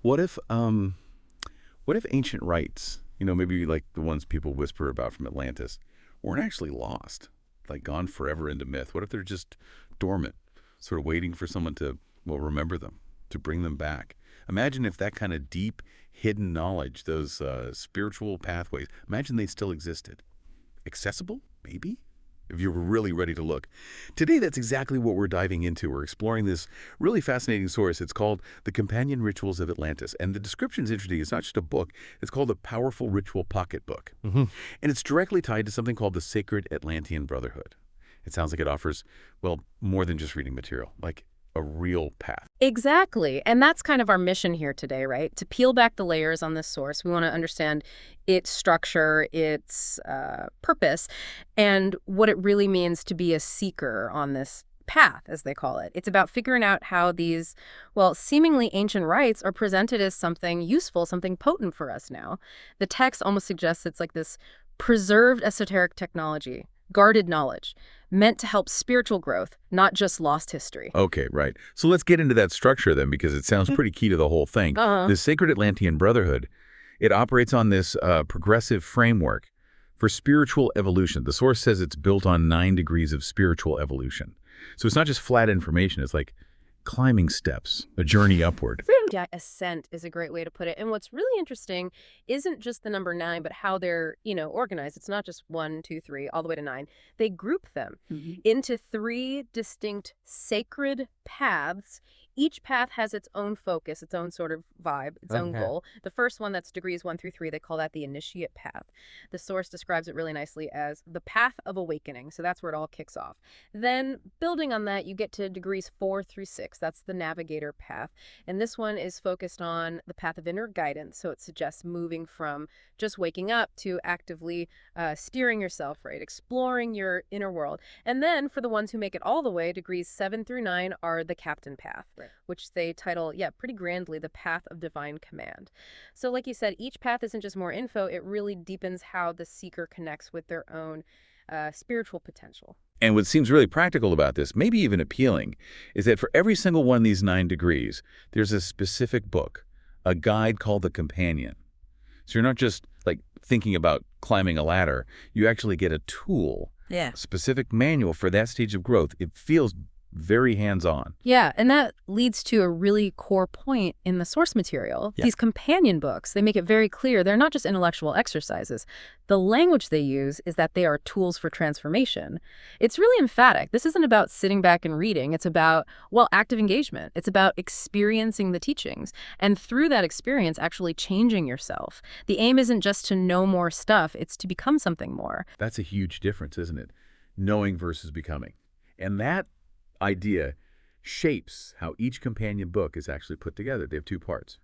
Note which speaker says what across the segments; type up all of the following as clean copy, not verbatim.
Speaker 1: What if um what if ancient rites, maybe like the ones people whisper about from Atlantis, weren't actually lost, like gone forever into myth? What if they're just dormant, sort of waiting for someone to, well, remember them, to bring them back? Imagine if that kind of deep, hidden knowledge, those spiritual pathways, imagine they still existed. Accessible? Maybe? If you were really ready to look. Today, that's exactly what we're diving into. We're exploring this really fascinating source. It's called The Companion Rituals of Atlantis. And the description's interesting. It's not just a book. It's called a powerful ritual pocketbook. And it's directly tied to something called the Sacred Atlantean Brotherhood. It sounds like it offers, well, more than just reading material, like a real path.
Speaker 2: Exactly. And that's kind of our mission here today, right? To peel back the layers on this source. We want to understand its structure, its purpose, and what it really means to be a seeker on this path, as they call it. It's about figuring out how these, well, seemingly ancient rites are presented as something useful, something potent for us now. The text almost suggests it's like this preserved esoteric technology, guarded knowledge, meant to help spiritual growth, not just lost history.
Speaker 1: Okay, right. So let's get into that structure then, because it sounds pretty key to the whole thing.
Speaker 2: Uh-huh.
Speaker 1: The Sacred Atlantean Brotherhood, it operates on this progressive framework for spiritual evolution. The source says it's built on 9 degrees of spiritual evolution. So it's not just flat information. It's like climbing steps, a journey upward.
Speaker 2: Yeah, ascent is a great way to put it. And what's really interesting isn't just the number 9, but how they're, organized. It's not just 1, 2, 3, all the way to 9. They group them into 3 distinct sacred paths. Each path has its own focus, its own sort of vibe, its own goal. The first one, that's degrees 1 through 3, they call that the initiate path. The source describes it really nicely as the path of awakening. So that's where it all kicks off. Then building on that, you get to degrees 4 through 6. That's the navigator path. And this one is focused on the path of inner guidance. So it suggests moving from just waking up to actively steering yourself, right? Exploring your inner world. And then for the ones who make it all the way, degrees 7 through 9 are the captain path, which they title, pretty grandly, the path of divine command. So like you said, each path isn't just more info. It really deepens how the seeker connects with their own spiritual potential.
Speaker 1: And what seems really practical about this, maybe even appealing, is that for every single one of these 9 degrees, there's a specific book, a guide called The Companion. So you're not just like thinking about climbing a ladder. You actually get a tool, a specific manual for that stage of growth. It feels very hands-on.
Speaker 2: Yeah, and that leads to a really core point in the source material. These companion books, they make it very clear they're not just intellectual exercises. The language they use is that they are tools for transformation. It's really emphatic. This isn't about sitting back and reading. It's about, well, active engagement. It's about experiencing the teachings, and through that experience, actually changing yourself. The aim isn't just to know more stuff. It's to become something more.
Speaker 1: That's a huge difference, isn't it? Knowing versus becoming. And that idea shapes how each companion book is actually put together. They have 2 parts.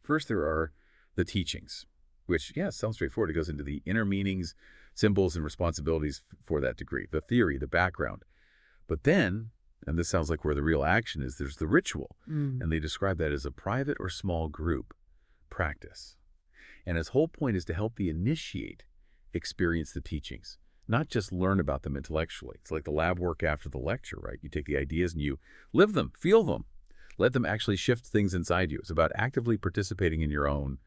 Speaker 1: First, there are the teachings, which, sounds straightforward. It goes into the inner meanings, symbols, and responsibilities for that degree, the theory, the background. But then, and this sounds like where the real action is, there's the ritual. And they describe that as a private or small group practice. And its whole point is to help the initiate experience the teachings, not just learn about them intellectually. It's like the lab work after the lecture, right? You take the ideas and you live them, feel them, let them actually shift things inside you. It's about actively participating in your own,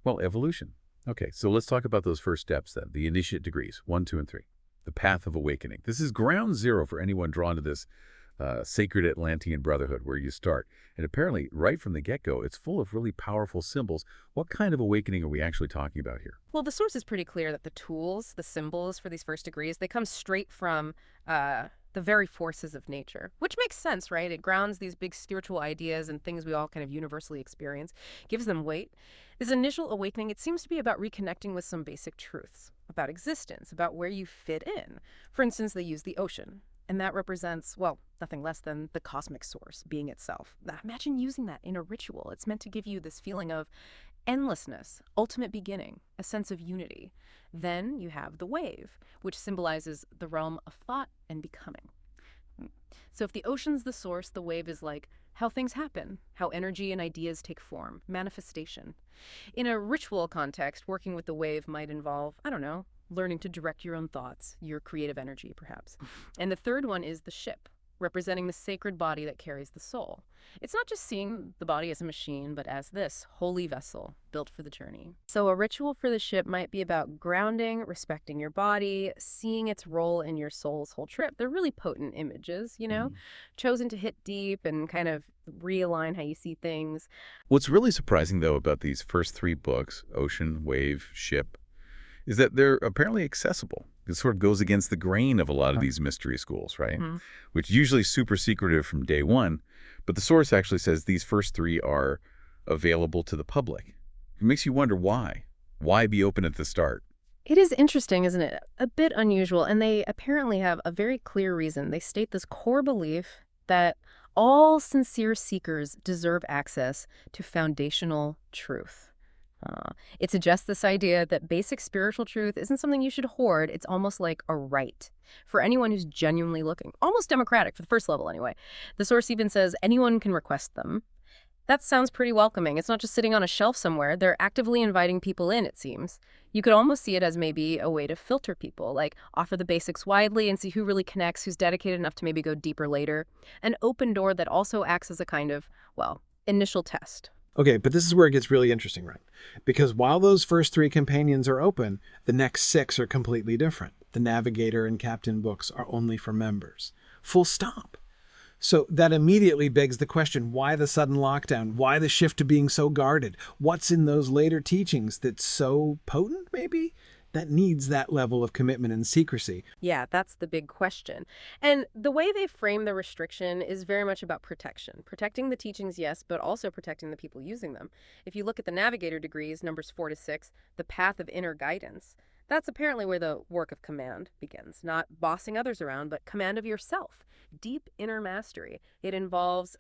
Speaker 1: well, evolution. Okay, so let's talk about those first steps then, the initiate degrees, 1, 2, and 3, the path of awakening. This is ground zero for anyone drawn to this Sacred Atlantean Brotherhood, where you start. And apparently, right from the get-go, it's full of really powerful symbols. What kind of awakening are we actually talking about here?
Speaker 2: Well, the source is pretty clear that the tools, the symbols for these first degrees, they come straight from the very forces of nature, which makes sense, right? It grounds these big spiritual ideas and things we all kind of universally experience, gives them weight. This initial awakening, it seems to be about reconnecting with some basic truths about existence, about where you fit in. For instance, they use the ocean. And that represents, well, nothing less than the cosmic source, being itself. Now, imagine using that in a ritual. It's meant to give you this feeling of endlessness, ultimate beginning, a sense of unity. Then you have the wave, which symbolizes the realm of thought and becoming. So if the ocean's the source, the wave is like how things happen, how energy and ideas take form, manifestation. In a ritual context, working with the wave might involve, I don't know, learning to direct your own thoughts, your creative energy, perhaps. And the third one is the ship, representing the sacred body that carries the soul. It's not just seeing the body as a machine, but as this holy vessel built for the journey. So a ritual for the ship might be about grounding, respecting your body, seeing its role in your soul's whole trip. They're really potent images, chosen to hit deep and kind of realign how you see things.
Speaker 1: What's really surprising, though, about these first 3 books, Ocean, Wave, Ship, is that they're apparently accessible. It sort of goes against the grain of a lot of these mystery schools, right? Which usually super secretive from day one, but the source actually says these first 3 are available to the public. It makes you wonder why. Why be open at the start?
Speaker 2: It is interesting, isn't it? A bit unusual, and they apparently have a very clear reason. They state this core belief that all sincere seekers deserve access to foundational truth. It suggests this idea that basic spiritual truth isn't something you should hoard. It's almost like a right for anyone who's genuinely looking. Almost democratic for the first level, anyway. The source even says anyone can request them. That sounds pretty welcoming. It's not just sitting on a shelf somewhere. They're actively inviting people in, it seems. You could almost see it as maybe a way to filter people, like offer the basics widely and see who really connects, who's dedicated enough to maybe go deeper later. An open door that also acts as a kind of, initial test.
Speaker 3: Okay, but this is where it gets really interesting, right? Because while those first 3 companions are open, the next 6 are completely different. The Navigator and Captain books are only for members. Full stop. So that immediately begs the question, why the sudden lockdown? Why the shift to being so guarded? What's in those later teachings that's so potent, maybe? That needs that level of commitment and secrecy.
Speaker 2: Yeah, that's the big question. And the way they frame the restriction is very much about protection. Protecting the teachings, yes, but also protecting the people using them. If you look at the Navigator degrees, numbers 4 to 6, the path of inner guidance, that's apparently where the work of command begins. Not bossing others around, but command of yourself. Deep inner mastery. It involves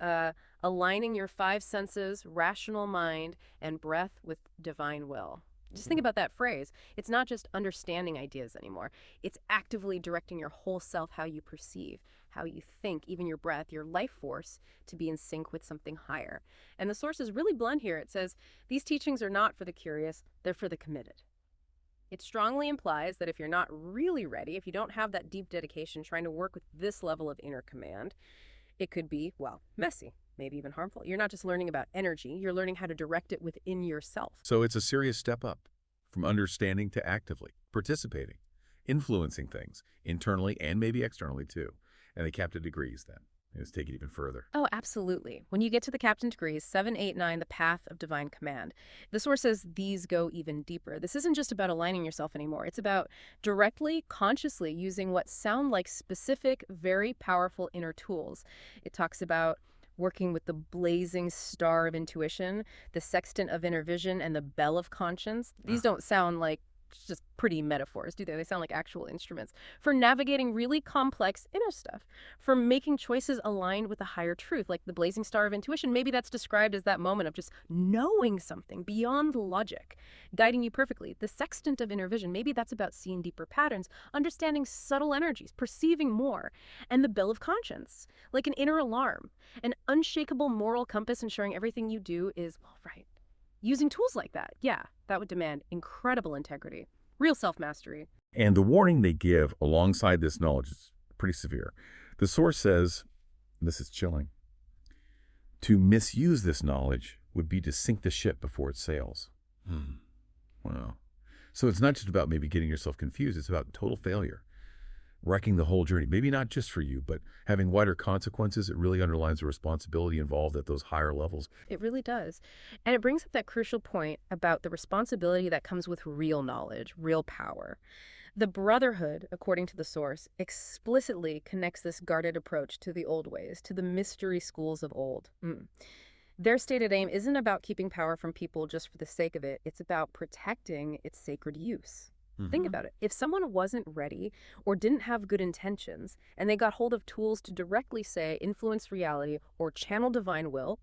Speaker 2: aligning your 5 senses, rational mind, and breath with divine will. Just think about that phrase. It's not just understanding ideas anymore. It's actively directing your whole self, how you perceive, how you think, even your breath, your life force, to be in sync with something higher. And the source is really blunt here. It says, these teachings are not for the curious, they're for the committed. It strongly implies that if you're not really ready, if you don't have that deep dedication trying to work with this level of inner command, it could be, messy. Maybe even harmful. You're not just learning about energy, you're learning how to direct it within yourself.
Speaker 1: So it's a serious step up from understanding to actively participating, influencing things internally and maybe externally too. And they capped it degrees then. Let's take it even further.
Speaker 2: Oh, absolutely. When you get to the captain degrees, 7, 8, 9, the path of divine command, the source says these go even deeper. This isn't just about aligning yourself anymore. It's about directly, consciously using what sound like specific, very powerful inner tools. It talks about working with the blazing star of intuition, the sextant of inner vision, and the bell of conscience. These don't sound like just pretty metaphors, do they? They sound like actual instruments for navigating really complex inner stuff, for making choices aligned with a higher truth, like the blazing star of intuition. Maybe that's described as that moment of just knowing something beyond logic, guiding you perfectly. The sextant of inner vision, maybe that's about seeing deeper patterns, understanding subtle energies, perceiving more. And the bell of conscience, like an inner alarm, an unshakable moral compass ensuring everything you do is, right. Using tools like that, that would demand incredible integrity, real self-mastery.
Speaker 1: And the warning they give alongside this knowledge is pretty severe. The source says, this is chilling, to misuse this knowledge would be to sink the ship before it sails. Wow. So it's not just about maybe getting yourself confused, it's about total failure, wrecking the whole journey. Maybe not just for you, but having wider consequences. It really underlines the responsibility involved at those higher levels.
Speaker 2: It really does. And it brings up that crucial point about the responsibility that comes with real knowledge, real power. The Brotherhood, according to the source, explicitly connects this guarded approach to the old ways, to the mystery schools of old. Their stated aim isn't about keeping power from people just for the sake of it. It's about protecting its sacred use. Think about it. If someone wasn't ready or didn't have good intentions and they got hold of tools to directly say influence reality or channel divine will,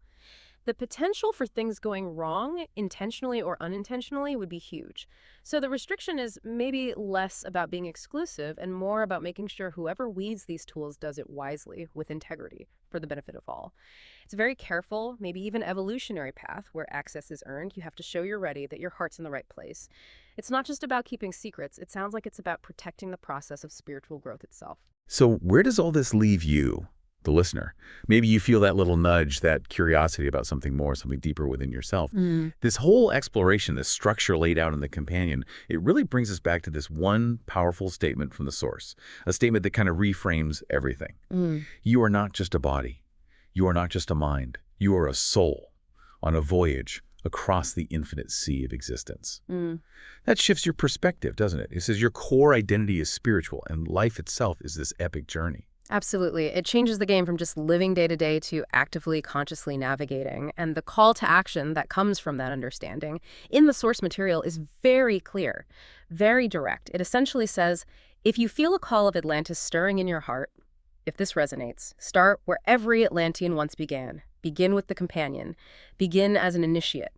Speaker 2: the potential for things going wrong, intentionally or unintentionally, would be huge. So the restriction is maybe less about being exclusive and more about making sure whoever wields these tools does it wisely, with integrity, for the benefit of all. It's a very careful, maybe even evolutionary path where access is earned. You have to show you're ready, that your heart's in the right place. It's not just about keeping secrets. It sounds like it's about protecting the process of spiritual growth itself.
Speaker 1: So where does all this leave you, the listener. Maybe you feel that little nudge, that curiosity about something more, something deeper within yourself. This whole exploration, this structure laid out in the companion, it really brings us back to this one powerful statement from the source, a statement that kind of reframes everything. You are not just a body. You are not just a mind. You are a soul on a voyage across the infinite sea of existence. That shifts your perspective, doesn't it? It says your core identity is spiritual, and life itself is this epic journey.
Speaker 2: Absolutely. It changes the game from just living day to day to actively, consciously navigating. And the call to action that comes from that understanding in the source material is very clear, very direct. It essentially says, if you feel a call of Atlantis stirring in your heart, if this resonates, start where every Atlantean once began. Begin with the companion. Begin as an initiate.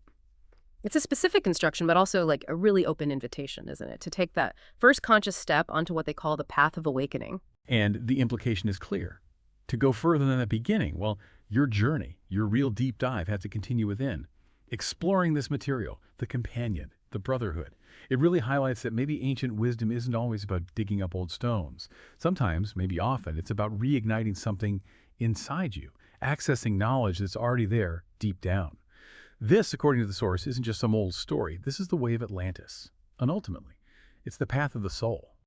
Speaker 2: It's a specific instruction, but also like a really open invitation, isn't it? To take that first conscious step onto what they call the path of awakening.
Speaker 1: And the implication is clear. To go further than the beginning, well, your journey, your real deep dive has to continue within. Exploring this material, the companion, the brotherhood. It really highlights that maybe ancient wisdom isn't always about digging up old stones. Sometimes, maybe often, it's about reigniting something inside you, accessing knowledge that's already there deep down. This, according to the source, isn't just some old story. This is the way of Atlantis. And ultimately, it's the path of the soul.